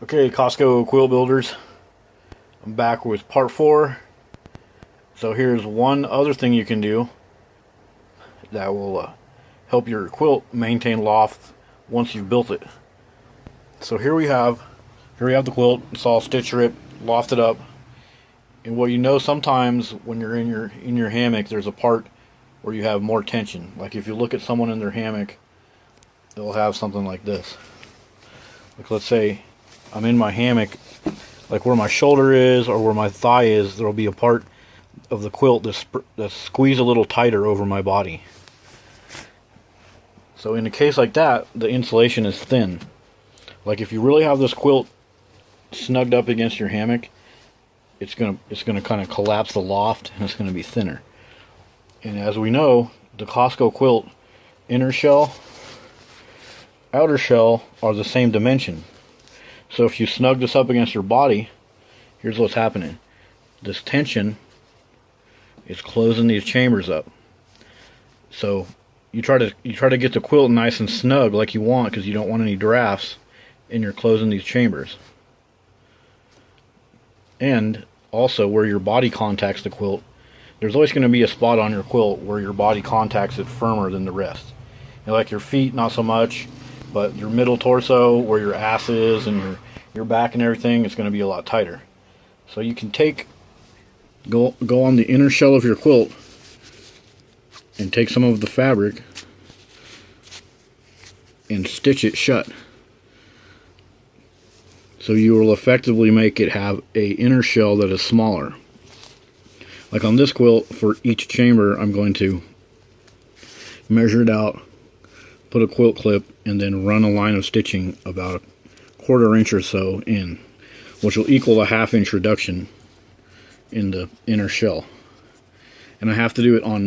Okay, Costco quilt builders, I'm back with part 4. So here's one other thing you can do that will help your quilt maintain loft once you've built it. So here we have the quilt. It's all stitch ripped, lofted up. And what you know, sometimes when you're in your hammock, there's a part where you have more tension. Like if you look at someone in their hammock, they'll have something like this. Like let's say I'm in my hammock, like where my shoulder is or where my thigh is, there'll be a part of the quilt that's squeezed a little tighter over my body. So in a case like that, the insulation is thin. Like if you really have this quilt snugged up against your hammock, it's gonna kind of collapse the loft, and it's gonna be thinner. And as we know, the Costco quilt inner shell, outer shell are the same dimension. So if you snug this up against your body, here's what's happening. This tension is closing these chambers up. So you try to get the quilt nice and snug like you want, because you don't want any drafts, and you're closing these chambers. And also where your body contacts the quilt, there's always going to be a spot on your quilt where your body contacts it firmer than the rest. You know, like your feet, not so much, but your middle torso, where your ass is, and your back and everything, is going to be a lot tighter. So you can go on the inner shell of your quilt and take some of the fabric and stitch it shut. So you will effectively make it have a inner shell that is smaller. Like on this quilt, for each chamber, I'm going to measure it out, put a quilt clip, and then run a line of stitching about a 1/4 inch or so in, which will equal a 1/2 inch reduction in the inner shell. And I have to do it on